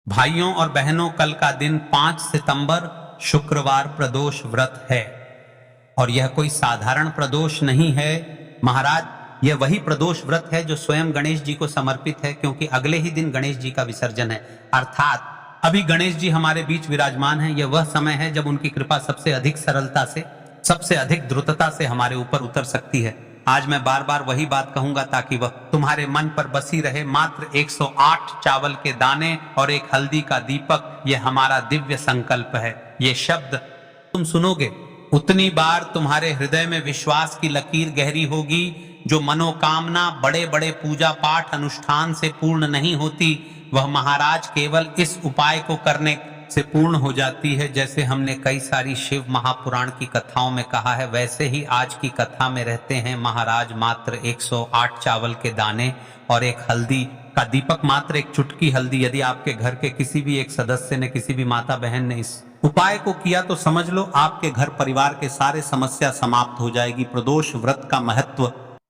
भाइयों और बहनों, कल का दिन 5 सितंबर शुक्रवार प्रदोष व्रत है और यह कोई साधारण प्रदोष नहीं है महाराज। यह वही प्रदोष व्रत है जो स्वयं गणेश जी को समर्पित है, क्योंकि अगले ही दिन गणेश जी का विसर्जन है। अर्थात अभी गणेश जी हमारे बीच विराजमान हैं। यह वह समय है जब उनकी कृपा सबसे अधिक सरलता से, सबसे अधिक द्रुतता से हमारे ऊपर उतर सकती है। आज मैं बार बार वही बात कहूंगा ताकि वह तुम्हारे मन पर बसी रहे। मात्र 108 चावल के दाने और एक हल्दी का दीपक, यह हमारा दिव्य संकल्प है। ये शब्द तुम सुनोगे उतनी बार तुम्हारे हृदय में विश्वास की लकीर गहरी होगी। जो मनोकामना बड़े बड़े पूजा पाठ अनुष्ठान से पूर्ण नहीं होती, वह महाराज केवल इस उपाय को करने से पूर्ण हो जाती है। जैसे हमने कई सारी शिव महापुराण की कथाओं में कहा है, वैसे ही आज की कथा में रहते हैं महाराज। मात्र 108 चावल के दाने और एक हल्दी का दीपक, मात्र एक चुटकी हल्दी। यदि आपके घर के किसी भी एक सदस्य ने, किसी भी माता बहन ने इस उपाय को किया तो समझ लो आपके घर परिवार के सारे समस्या समाप्त हो जाएगी। प्रदोष व्रत का महत्व,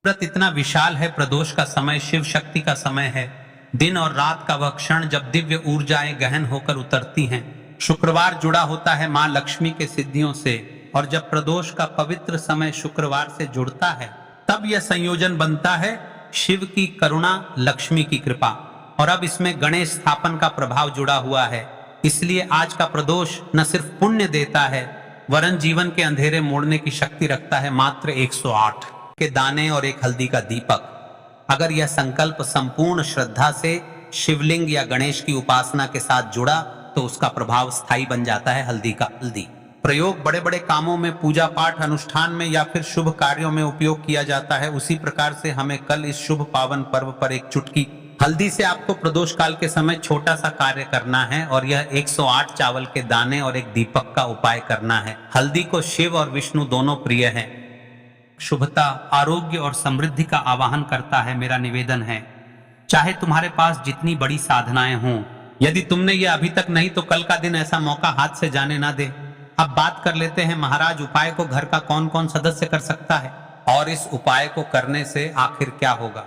व्रत इतना विशाल है। प्रदोष का समय शिव शक्ति का समय है। दिन और रात का वह क्षण जब दिव्य ऊर्जाएं गहन होकर उतरती हैं। शुक्रवार जुड़ा होता है मां लक्ष्मी के सिद्धियों से, और जब प्रदोष का पवित्र समय शुक्रवार से जुड़ता है, तब यह संयोजन बनता है शिव की करुणा, लक्ष्मी की कृपा, और अब इसमें गणेश स्थापन का प्रभाव जुड़ा हुआ है। इसलिए आज का प्रदोष न सिर्फ पुण्य देता है, वरन जीवन के अंधेरे मोड़ने की शक्ति रखता है। मात्र 108 के दाने और एक हल्दी का दीपक। अगर यह संकल्प संपूर्ण श्रद्धा से शिवलिंग या गणेश की उपासना के साथ जुड़ा तो उसका प्रभाव स्थायी बन जाता है। हल्दी का हल्दी प्रयोग बड़े बड़े कामों में, पूजा पाठ अनुष्ठान में या फिर शुभ कार्यों में उपयोग किया जाता है। उसी प्रकार से हमें कल इस शुभ पावन पर्व पर एक चुटकी हल्दी से आपको प्रदोष काल के समय छोटा सा कार्य करना है, और यह 108 चावल के दाने और एक दीपक का उपाय करना है। हल्दी को शिव और विष्णु दोनों प्रिय हैं। शुभता, आरोग्य और समृद्धि का आवाहन करता है। मेरा निवेदन है, चाहे तुम्हारे पास जितनी बड़ी साधनाएं हों, यदि तुमने ये अभी तक नहीं तो कल का दिन ऐसा मौका हाथ से जाने ना दे। अब बात कर लेते हैं महाराज, उपाय को घर का कौन कौन सदस्य कर सकता है और इस उपाय को करने से आखिर क्या होगा।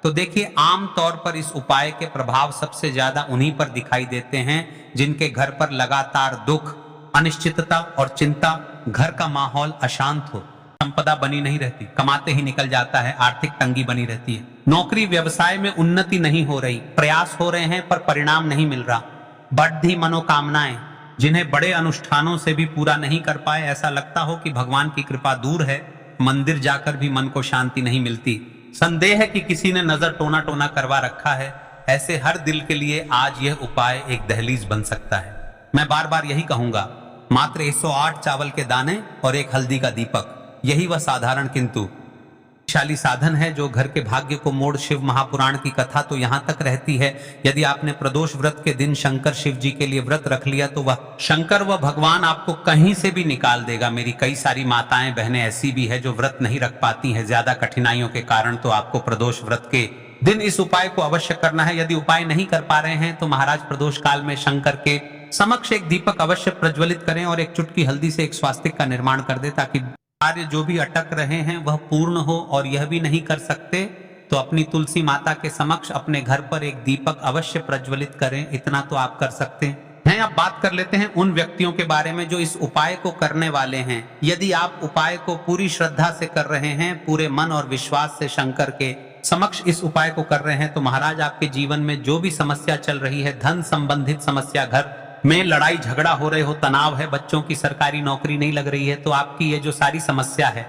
तो देखिए, आम तौर पर इस उपाय के प्रभाव सबसे ज्यादा उन्हीं पर दिखाई देते हैं जिनके घर पर लगातार दुख, अनिश्चितता और चिंता, घर का माहौल अशांत हो, संपदा बनी नहीं रहती, कमाते ही निकल जाता है, आर्थिक तंगी बनी रहती है, नौकरी व्यवसाय में उन्नति नहीं हो रही, प्रयास हो रहे हैं पर परिणाम नहीं मिल रहा, बढ़ती मनोकामनाएं जिन्हें बड़े अनुष्ठानों से भी पूरा नहीं कर पाए, ऐसा लगता हो कि भगवान की कृपा दूर है, मंदिर जाकर भी मन को शांति नहीं मिलती, संदेह है कि किसी ने नजर टोना टोना करवा रखा है, ऐसे हर दिल के लिए आज यह उपाय एक दहलीज बन सकता है। मैं बार बार यही कहूंगा, मात्र 108 चावल के दाने और एक हल्दी का दीपक, यही वह साधारण किंतु शक्तिशाली साधन है जो घर के भाग्य को मोड़। शिव महापुराण की कथा तो यहाँ तक रहती है, यदि आपने प्रदोष व्रत के दिन शंकर शिव जी के लिए व्रत रख लिया तो वह शंकर व भगवान आपको कहीं से भी निकाल देगा। मेरी कई सारी माताएं बहनें ऐसी भी है जो व्रत नहीं रख पाती हैं ज्यादा कठिनाइयों के कारण, तो आपको प्रदोष व्रत के दिन इस उपाय को अवश्य करना है। यदि उपाय नहीं कर पा रहे हैं तो महाराज प्रदोष काल में शंकर के समक्ष एक दीपक अवश्य प्रज्वलित करें और एक चुटकी हल्दी से एक स्वास्तिक का निर्माण कर दे, ताकि कार्य जो भी अटक रहे हैं वह पूर्ण हो। और यह भी नहीं कर सकते तो अपनी तुलसी माता के समक्ष अपने घर पर एक दीपक अवश्य प्रज्वलित करें, इतना तो आप कर सकते हैं। अब बात कर लेते हैं उन व्यक्तियों के बारे में जो इस उपाय को करने वाले हैं। यदि आप उपाय को पूरी श्रद्धा से कर रहे हैं, पूरे मन और विश्वास से शंकर के समक्ष इस उपाय को कर रहे हैं, तो महाराज आपके जीवन में जो भी समस्या चल रही है, धन संबंधित समस्या, घर में लड़ाई झगड़ा हो रहे हो, तनाव है, बच्चों की सरकारी नौकरी नहीं लग रही है, तो आपकी ये जो सारी समस्या है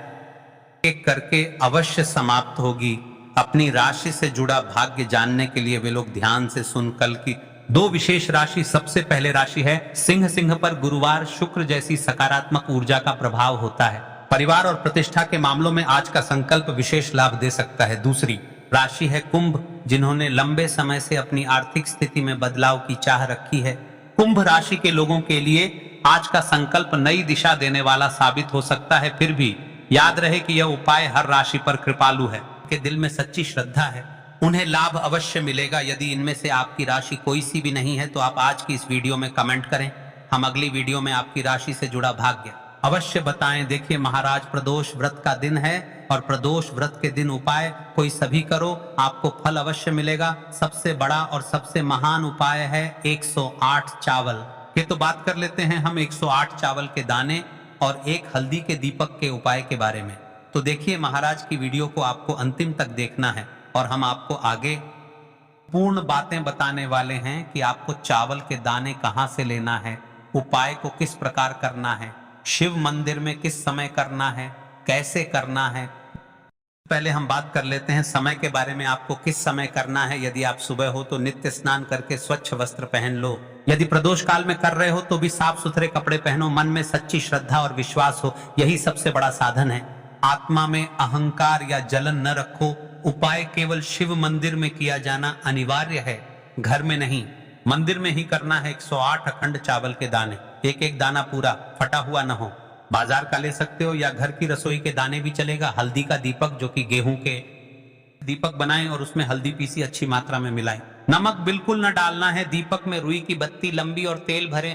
एक करके अवश्य समाप्त होगी। अपनी राशि से जुड़ा भाग्य जानने के लिए वे लोग ध्यान से सुन कल की दो विशेष राशि। सबसे पहले राशि है सिंह। सिंह पर गुरुवार, शुक्र जैसी सकारात्मक ऊर्जा का प्रभाव होता है। परिवार और प्रतिष्ठा के मामलों में आज का संकल्प विशेष लाभ दे सकता है। दूसरी राशि है कुंभ, जिन्होंने लंबे समय से अपनी आर्थिक स्थिति में बदलाव की चाह रखी है। कुंभ राशि के लोगों के लिए आज का संकल्प नई दिशा देने वाला साबित हो सकता है। फिर भी याद रहे कि यह उपाय हर राशि पर कृपालु है। के दिल में सच्ची श्रद्धा है, उन्हें लाभ अवश्य मिलेगा। यदि इनमें से आपकी राशि कोई सी भी नहीं है तो आप आज की इस वीडियो में कमेंट करें। हम अगली वीडियो में आपकी राशि से जुड़ा भाग्य अवश्य बताएं। देखिए महाराज, प्रदोष व्रत का दिन है और प्रदोष व्रत के दिन उपाय कोई सभी करो, आपको फल अवश्य मिलेगा। सबसे बड़ा और सबसे महान उपाय है 108 चावल के। तो बात कर लेते हैं हम 108 चावल के दाने और एक हल्दी के दीपक के उपाय के बारे में। तो देखिए महाराज की वीडियो को आपको अंतिम तक देखना है और हम आपको आगे पूर्ण बातें बताने वाले हैं कि आपको चावल के दाने कहां से लेना है, उपाय को किस प्रकार करना है, शिव मंदिर में किस समय करना है, कैसे करना है। पहले हम बात कर लेते हैं समय के बारे में, आपको किस समय करना है। यदि आप सुबह हो तो नित्य स्नान करके स्वच्छ वस्त्र पहन लो। यदि प्रदोष काल में कर रहे हो तो भी साफ सुथरे कपड़े पहनो, मन में सच्ची श्रद्धा और विश्वास हो, यही सबसे बड़ा साधन है। आत्मा में अहंकार या जलन न रखो। उपाय केवल शिव मंदिर में किया जाना अनिवार्य है, घर में नहीं। मंदिर में ही करना है। 108 अखंड चावल के दाने, एक एक दाना पूरा फटा हुआ न हो। बाजार का ले सकते हो या घर की रसोई के दाने भी चलेगा। हल्दी का दीपक, जो कि गेहूं के दीपक बनाएं और उसमें हल्दी पीसी अच्छी मात्रा में मिलाएं। नमक बिल्कुल न डालना है। दीपक में रुई की बत्ती लंबी और तेल भरें।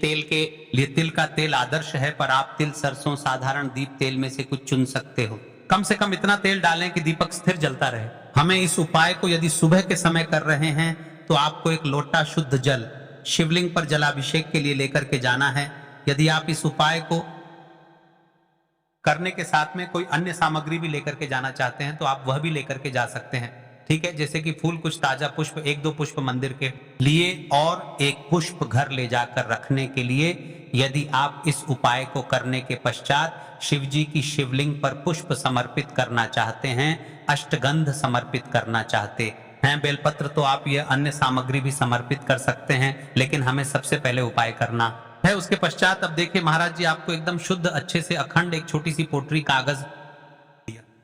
तेल के लिए तिल का तेल आदर्श है, पर आप तिल, सरसों, साधारण दीप तेल में से कुछ चुन सकते हो। कम से कम इतना तेल डालें कि दीपक स्थिर जलता रहे। हमें इस उपाय को यदि सुबह के समय कर रहे हैं तो आपको एक लोटा शुद्ध जल शिवलिंग पर जलाभिषेक के लिए लेकर के जाना है। यदि आप इस उपाय को करने के साथ में कोई अन्य सामग्री भी लेकर के जाना चाहते हैं तो आप वह भी लेकर के जा सकते हैं, ठीक है। जैसे कि फूल, कुछ ताजा पुष्प, 1-2 पुष्प मंदिर के लिए और एक पुष्प घर ले जाकर रखने के लिए। यदि आप इस उपाय को करने के पश्चात शिव जी की शिवलिंग पर पुष्प समर्पित करना चाहते हैं, अष्टगंध समर्पित करना चाहते हैं, बेलपत्र, तो आप ये अन्य सामग्री भी समर्पित कर सकते हैं, लेकिन हमें सबसे पहले उपाय करना है। उसके पश्चात अब देखिए महाराज जी, आपको एकदम शुद्ध अच्छे से अखंड एक छोटी सी पोटरी कागज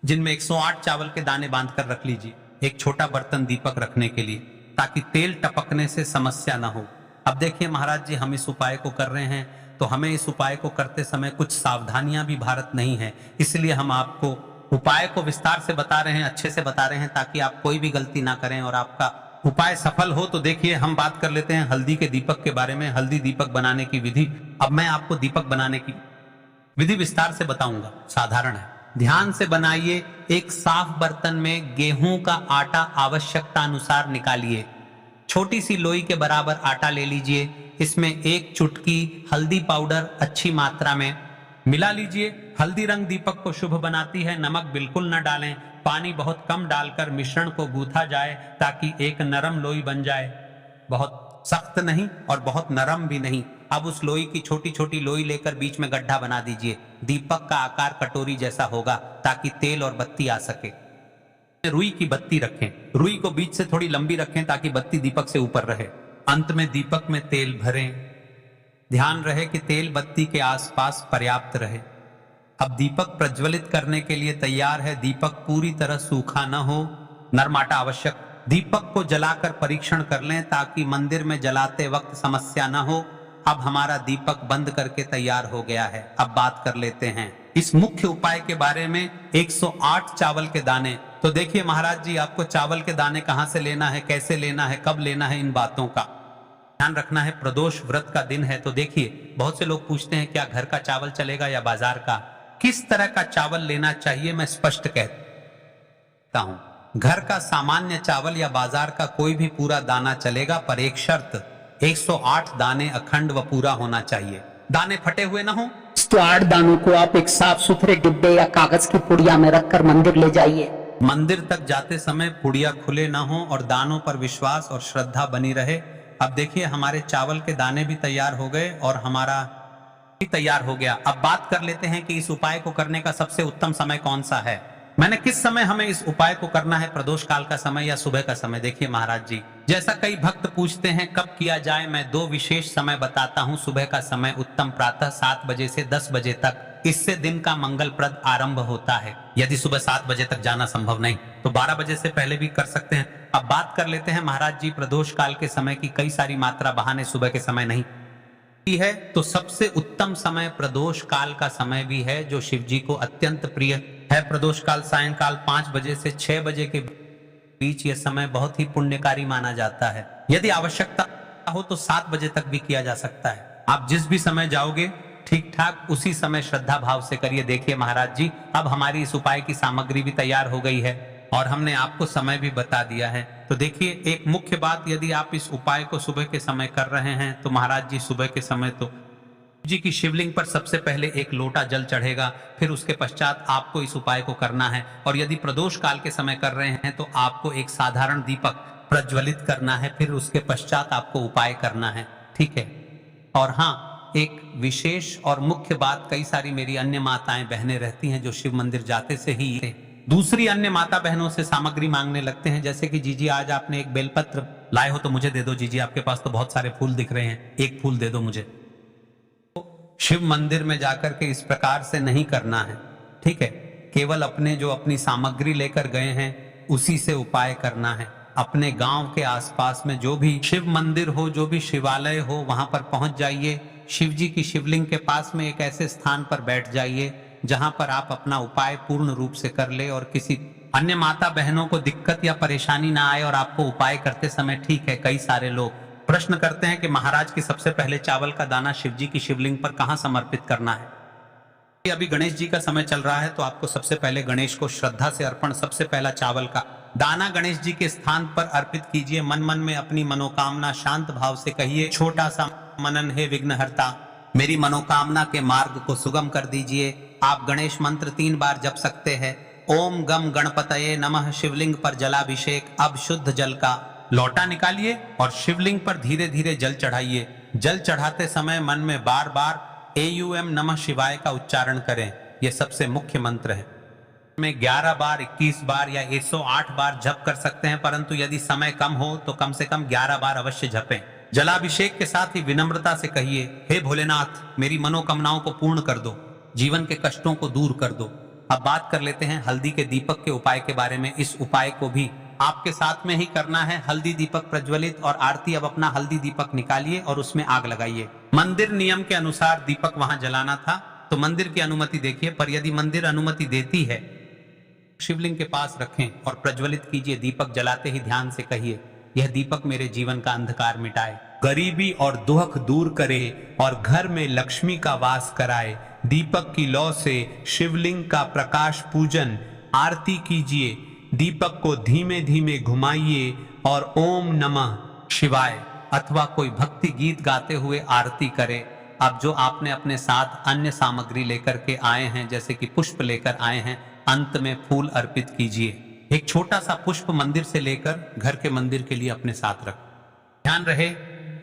जिनमें 108 चावल के दाने बांध कर रख लीजिए। एक छोटा बर्तन दीपक रखने के लिए, ताकि तेल टपकने से समस्या ना हो। अब देखिए महाराज जी, हम इस उपाय को कर रहे हैं तो हमें इस उपाय को करते समय कुछ सावधानियां भी भारत नहीं है, इसलिए हम आपको उपाय को विस्तार से बता रहे हैं, अच्छे से बता रहे हैं, ताकि आप कोई भी गलती ना करें और आपका उपाय सफल हो। तो देखिए हम बात कर लेते हैं हल्दी के दीपक के बारे में, हल्दी दीपक बनाने की विधि। अब मैं आपको दीपक बनाने की विधि विस्तार से बताऊंगा, साधारण है, ध्यान से बनाइए। एक साफ बर्तन में गेहूं का आटा आवश्यकता अनुसार निकालिए। छोटी सी लोई के बराबर आटा ले लीजिए। इसमें 1 चुटकी हल्दी पाउडर अच्छी मात्रा में मिला लीजिए। हल्दी रंग दीपक को शुभ बनाती है। नमक बिल्कुल न डालें। पानी बहुत कम डालकर मिश्रण को गूथा जाए ताकि एक नरम लोई बन जाए, बहुत सख्त नहीं और बहुत नरम भी नहीं। अब उस लोई की छोटी छोटी लोई लेकर बीच में गड्ढा बना दीजिए। दीपक का आकार कटोरी जैसा होगा ताकि तेल और बत्ती आ सके। रुई की बत्ती रखें। रुई को बीच से थोड़ी लंबी रखें ताकि बत्ती दीपक से ऊपर रहे। अंत में दीपक में तेल भरें। ध्यान रहे कि तेल बत्ती के आसपास पर्याप्त रहे। अब दीपक प्रज्वलित करने के लिए तैयार है। दीपक पूरी तरह सूखा न हो, नरम आटा आवश्यक। दीपक को जलाकर परीक्षण कर लें ताकि मंदिर में जलाते वक्त समस्या न हो। अब हमारा दीपक बंद करके तैयार हो गया है। अब बात कर लेते हैं इस मुख्य उपाय के बारे में, 108 चावल के दाने। तो देखिए महाराज जी, आपको चावल के दाने कहां से लेना है, कैसे लेना है, कब लेना है, इन बातों का ध्यान रखना है। प्रदोष व्रत का दिन है तो देखिए, बहुत से लोग पूछते हैं क्या घर का चावल चलेगा या बाजार का। किस तरह का चावल लेना चाहिए मैं स्पष्ट कहता हूं। घर का सामान्य चावल या बाजार का कोई भी पूरा दाना चलेगा, पर एक शर्त, 108 दाने अखंड व पूरा होना चाहिए। दाने फटे हुए ना हो। तो 8 दानों को आप एक साफ सुथरे डिब्बे या कागज की पुड़िया में रखकर मंदिर ले जाइए। मंदिर तक जाते समय पुड़िया खुले ना हो और दानों पर विश्वास और श्रद्धा बनी रहे। अब देखिए हमारे चावल के दाने भी तैयार हो गए और हमारा भी तैयार हो गया। अब बात कर लेते हैं कि इस उपाय को करने का सबसे उत्तम समय कौन सा है। मैंने किस समय हमें इस उपाय को करना है, प्रदोष काल का समय या सुबह का समय। देखिए महाराज जी, जैसा कई भक्त पूछते हैं कब किया जाए, मैं 2 विशेष समय बताता हूं। सुबह का समय उत्तम, प्रातः 7 बजे से 10 बजे तक, इससे दिन का मंगलप्रद आरंभ होता है। यदि सुबह 7 बजे तक जाना संभव नहीं तो 12 बजे से पहले भी कर सकते हैं। अब बात कर लेते हैं महाराज जी प्रदोष काल के समय की। कई सारी मात्रा बहाने सुबह के समय नहीं है, तो सबसे उत्तम समय प्रदोष काल का समय भी है, जो शिव जी को अत्यंत प्रिय है। प्रदोष काल सायंकाल 5 बजे से 6 बजे के बीच यह समय बहुत ही पुण्यकारी माना जाता है। यदि आवश्यकता हो तो 7 बजे तक भी किया जा सकता है। आप जिस भी समय जाओगे ठीक ठाक उसी समय श्रद्धा भाव से करिए। देखिए महाराज जी, अब हमारी इस उपाय की सामग्री भी तैयार हो गई है और हमने आपको समय भी बता दिया है। तो देखिए, एक मुख्य बात, यदि आप इस उपाय को सुबह के समय कर रहे हैं तो महाराज जी सुबह के समय तो जी की शिवलिंग पर सबसे पहले एक लोटा जल चढ़ेगा, फिर उसके पश्चात आपको इस उपाय को करना है। और यदि प्रदोष काल के समय कर रहे हैं तो आपको एक साधारण दीपक प्रज्वलित करना है, फिर उसके पश्चात आपको उपाय करना है, ठीक है। और हाँ, एक विशेष और मुख्य बात, कई सारी मेरी अन्य माताएं बहनें रहती हैं जो शिव मंदिर जाते से ही दूसरी अन्य माता बहनों से सामग्री मांगने लगते हैं, जैसे कि जीजी आज आपने एक बेलपत्र लाए हो तो मुझे दे दो। जीजी आपके पास तो बहुत सारे फूल दिख रहे हैं, एक फूल दे दो मुझे। शिव मंदिर में जाकर के इस प्रकार से नहीं करना है, ठीक है। केवल अपने जो अपनी सामग्री लेकर गए हैं उसी से उपाय करना है। अपने गांव के आसपास में जो भी शिव मंदिर हो, जो भी शिवालय हो, वहां पर पहुंच जाइए। शिव जी की शिवलिंग के पास में एक ऐसे स्थान पर बैठ जाइए जहां पर आप अपना उपाय पूर्ण रूप से कर ले और किसी अन्य माता बहनों को दिक्कत या परेशानी ना आए। और आपको उपाय करते समय, ठीक है, कई सारे लोग प्रश्न करते हैं कि महाराज की सबसे पहले चावल का दाना शिव जी की शिवलिंग पर कहां समर्पित करना है। अभी गणेश जी का समय चल रहा है तो आपको सबसे पहले गणेश को श्रद्धा से अर्पण, सबसे पहला चावल का दाना गणेश जी के स्थान पर अर्पित कीजिए। मन मन में अपनी मनोकामना शांत भाव से कहिए, छोटा सा मनन है विघ्नहर्ता, मेरी मनोकामना के मार्ग को सुगम कर दीजिए। आप गणेश मंत्र 3 बार जप सकते हैं। ओम गम गणपतये नमः। शिवलिंग पर जलाभिषेक। अब शुद्ध जल का लौटा निकालिए और शिवलिंग पर धीरे धीरे जल चढ़ाइए। जल चढ़ाते समय मन में बार बार AUM नमः शिवाय का उच्चारण करें। यह सबसे मुख्य मंत्र है। में 11 बार, 21 बार या 108 बार जप कर सकते हैं, परंतु यदि समय कम हो तो कम से कम 11 बार अवश्य जपें। जलाभिषेक के साथ ही विनम्रता से कहिए, हे भोलेनाथ, मेरी मनोकामनाओं को पूर्ण कर दो, जीवन के कष्टों को दूर कर दो। अब बात कर लेते हैं हल्दी के दीपक के उपाय के बारे में। इस उपाय को भी आपके साथ में ही करना है। हल्दी दीपक प्रज्वलित और आरती। अब अपना हल्दी दीपक निकालिए और उसमें आग लगाइए। मंदिर नियम के अनुसार दीपक वहां जलाना था तो मंदिर की अनुमति देखिए, पर यदि मंदिर अनुमति देती है, शिवलिंग के पास रखें और प्रज्वलित कीजिए। दीपक जलाते ही ध्यान से कहिए, यह दीपक मेरे जीवन का अंधकार मिटाए, गरीबी और दुख दूर करे और घर में लक्ष्मी का वास कराए। दीपक की लौ से शिवलिंग का प्रकाश पूजन आरती कीजिए। दीपक को धीमे धीमे घुमाइए और ओम नमः शिवाय अथवा कोई भक्ति गीत गाते हुए आरती करें। अब जो आपने अपने साथ अन्य सामग्री लेकर के आए हैं, जैसे कि पुष्प लेकर आए हैं, अंत में फूल अर्पित कीजिए। एक छोटा सा पुष्प मंदिर से लेकर घर के मंदिर के लिए अपने साथ रख। ध्यान रहे,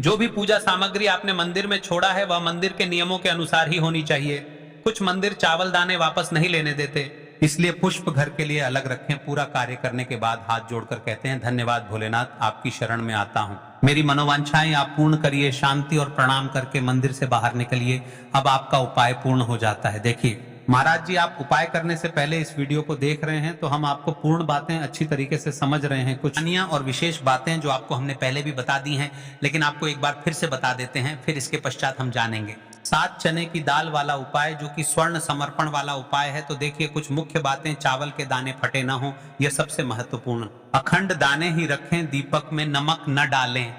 जो भी पूजा सामग्री आपने मंदिर में छोड़ा है वह मंदिर के नियमों के अनुसार ही होनी चाहिए। कुछ मंदिर चावल दाने वापस नहीं लेने देते, इसलिए पुष्प घर के लिए अलग रखें। पूरा कार्य करने के बाद हाथ जोड़कर कहते हैं, धन्यवाद भोलेनाथ, आपकी शरण में आता हूं, मेरी मनोवांछाएं आप पूर्ण करिए। शांति और प्रणाम करके मंदिर से बाहर निकलिए। अब आपका उपाय पूर्ण हो जाता है। देखिए महाराज जी, आप उपाय करने से पहले इस वीडियो को देख रहे हैं तो हम आपको पूर्ण बातें अच्छी तरीके से समझ रहे हैं। कुछ अन्य और विशेष बातें जो आपको हमने पहले भी बता दी हैं, लेकिन आपको एक बार फिर से बता देते हैं, फिर इसके पश्चात हम जानेंगे। 7 चने की दाल वाला उपाय, जो कि स्वर्ण समर्पण वाला उपाय है। तो देखिए कुछ मुख्य बातें, चावल के दाने फटे ना हो, यह सबसे महत्वपूर्ण। अखंड दाने ही रखें, दीपक में नमक न डालें,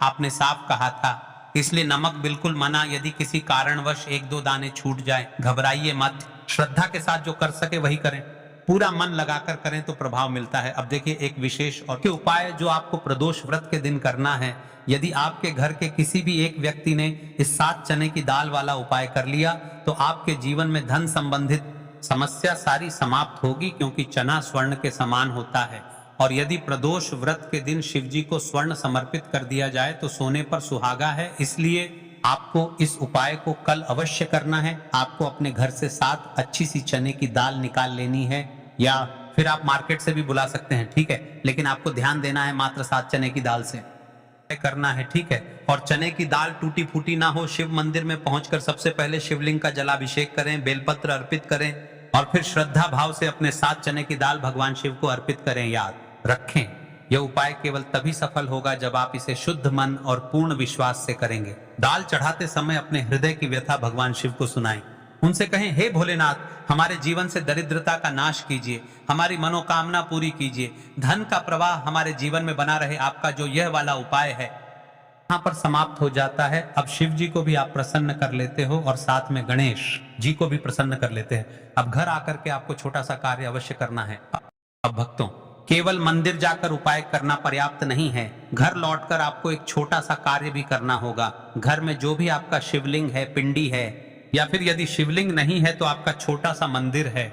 आपने साफ कहा था, इसलिए नमक बिल्कुल मना। यदि किसी कारणवश 1-2 दाने छूट जाए, घबराइए मत, श्रद्धा के साथ जो कर सके वही करें, पूरा मन लगाकर करें तो प्रभाव मिलता है। अब देखिए एक विशेष और के उपाय जो आपको प्रदोष व्रत के दिन करना है। यदि आपके घर के किसी भी एक व्यक्ति ने इस 7 चने की दाल वाला उपाय कर लिया तो आपके जीवन में धन संबंधित समस्या सारी समाप्त होगी, क्योंकि चना स्वर्ण के समान होता है। और यदि प्रदोष व्रत के दिन शिव जी को स्वर्ण समर्पित कर दिया जाए तो सोने पर सुहागा है। इसलिए आपको इस उपाय को कल अवश्य करना है। आपको अपने घर से 7 अच्छी सी चने की दाल निकाल लेनी है, या फिर आप मार्केट से भी बुला सकते हैं, ठीक है, लेकिन आपको ध्यान देना है मात्र 7 चने की दाल से करना है, ठीक है। और चने की दाल टूटी फूटी ना हो। शिव मंदिर में पहुंचकर सबसे पहले शिवलिंग का जलाभिषेक करें, बेलपत्र अर्पित करें और फिर श्रद्धा भाव से अपने 7 चने की दाल भगवान शिव को अर्पित करें। याद रखें, यह उपाय केवल तभी सफल होगा जब आप इसे शुद्ध मन और पूर्ण विश्वास से करेंगे। दाल चढ़ाते समय अपने हृदय की व्यथा भगवान शिव को सुनाएं। उनसे कहें, हे भोलेनाथ, हमारे जीवन से दरिद्रता का नाश कीजिए, हमारी मनोकामना पूरी कीजिए, धन का प्रवाह हमारे जीवन में बना रहे। आपका जो यह वाला उपाय है, यहाँ पर समाप्त हो जाता है। अब शिव जी को भी आप प्रसन्न कर लेते हो और साथ में गणेश जी को भी प्रसन्न कर लेते हैं। अब घर आकर के आपको छोटा सा कार्य अवश्य करना है। अब भक्तों, केवल मंदिर जाकर उपाय करना पर्याप्त नहीं है, घर लौटकर आपको एक छोटा सा कार्य भी करना होगा। घर में जो भी आपका शिवलिंग है, पिंडी है, या फिर यदि शिवलिंग नहीं है तो आपका छोटा सा मंदिर है,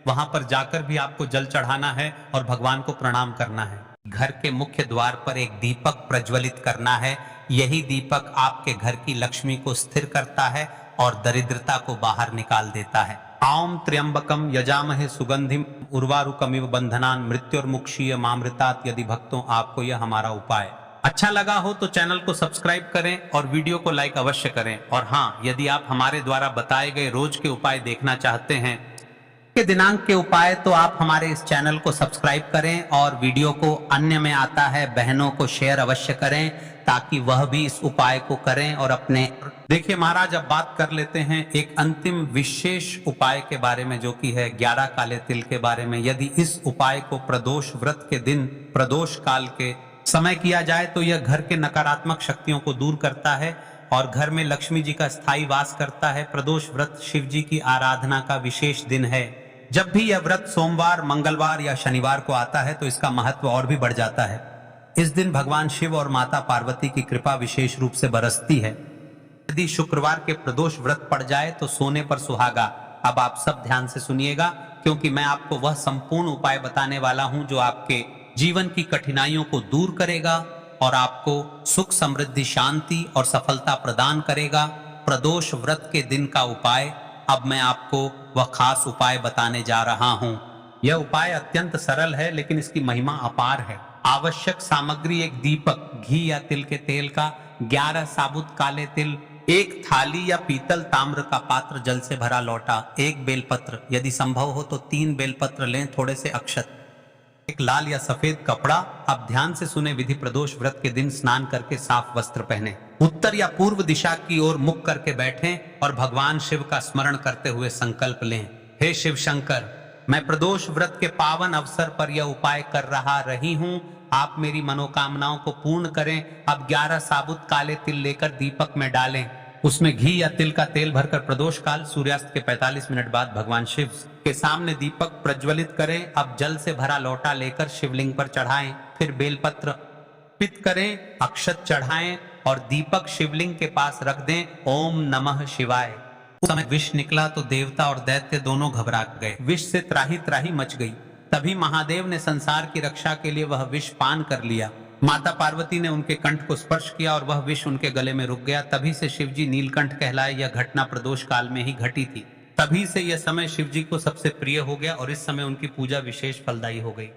वहां पर जाकर भी आपको जल चढ़ाना है और भगवान को प्रणाम करना है। घर के मुख्य द्वार पर एक दीपक प्रज्वलित करना है। यही दीपक आपके घर की लक्ष्मी को स्थिर करता है और दरिद्रता को बाहर निकाल देता है। ओम त्र्यंबकम यजामहे सुगंधिम उर्वारुकमिव बंधनान मृत्युर्मुक्षीय मामृतात्। यदि भक्तों आपको यह हमारा उपाय अच्छा लगा हो तो चैनल को सब्सक्राइब करें और वीडियो को लाइक अवश्य करें। और हाँ, यदि आप हमारे द्वारा बताए गए रोज के उपाय देखना चाहते हैं के दिनांक के उपाय, तो आप हमारे इस चैनल को सब्सक्राइब करें और वीडियो को अन्य में आता है बहनों को शेयर अवश्य करें ताकि वह भी इस उपाय को करें और अपने। देखिए महाराज, अब बात कर लेते हैं एक अंतिम विशेष उपाय के बारे में, जो कि है 11 काले तिल के बारे में। यदि इस उपाय को प्रदोष व्रत के दिन प्रदोष काल के समय किया जाए तो यह घर के नकारात्मक शक्तियों को दूर करता है और घर में लक्ष्मी जी का स्थायी वास करता है। प्रदोष व्रत शिव जी की आराधना का विशेष दिन है। जब भी यह व्रत सोमवार, मंगलवार या शनिवार को आता है तो इसका महत्व और भी बढ़ जाता है। इस दिन भगवान शिव और माता पार्वती की कृपा विशेष रूप से बरसती है। यदि शुक्रवार के प्रदोष व्रत पड़ जाए तो सोने पर सुहागा। अब आप सब ध्यान से सुनिएगा, क्योंकि मैं आपको वह संपूर्ण उपाय बताने वाला हूं जो आपके जीवन की कठिनाइयों को दूर करेगा और आपको सुख, समृद्धि, शांति और सफलता प्रदान करेगा। प्रदोष व्रत के दिन का उपाय अब मैं आपको वह खास उपाय बताने जा रहा हूं। यह उपाय अत्यंत सरल है लेकिन इसकी महिमा अपार है। आवश्यक सामग्री: एक दीपक, घी या तिल के तेल का, 11 साबुत काले तिल, एक थाली या पीतल ताम्र का पात्र जल से भरा लोटा, एक बेलपत्र, यदि संभव हो तो 3 बेलपत्र लें, थोड़े से अक्षत, एक लाल या सफेद कपड़ा। अब ध्यान से सुने विधि: प्रदोष व्रत के दिन स्नान करके साफ वस्त्र पहने, उत्तर या पूर्व दिशा की ओर मुख करके बैठें और भगवान शिव का स्मरण करते हुए संकल्प लें, हे शिव शंकर, मैं प्रदोष व्रत के पावन अवसर पर यह उपाय कर रही हूँ, आप मेरी मनोकामनाओं को पूर्ण करें। अब 11 साबुत काले तिल लेकर दीपक में डालें, उसमें घी या तिल का तेल भरकर प्रदोष काल सूर्यास्त के 45 मिनट बाद भगवान शिव के सामने दीपक प्रज्वलित करें। अब जल से भरा लोटा लेकर शिवलिंग पर चढ़ाएं, फिर बेलपत्र अर्पित करें, अक्षत चढ़ाएं और दीपक शिवलिंग के पास रख दें। ओम नमः शिवाय। उस समय विष निकला तो देवता और दैत्य दोनों घबरा गए। विष से त्राही त्राही मच गई। तभी महादेव ने संसार की रक्षा के लिए वह विष पान कर लिया। माता पार्वती ने उनके कंठ को स्पर्श किया और वह विष उनके गले में रुक गया। तभी से शिव जी नीलकंठ कहलाए। यह घटना प्रदोष काल में ही घटी थी। तभी से यह समय शिव जी को सबसे प्रिय हो गया और इस समय उनकी पूजा विशेष फलदायी हो गई।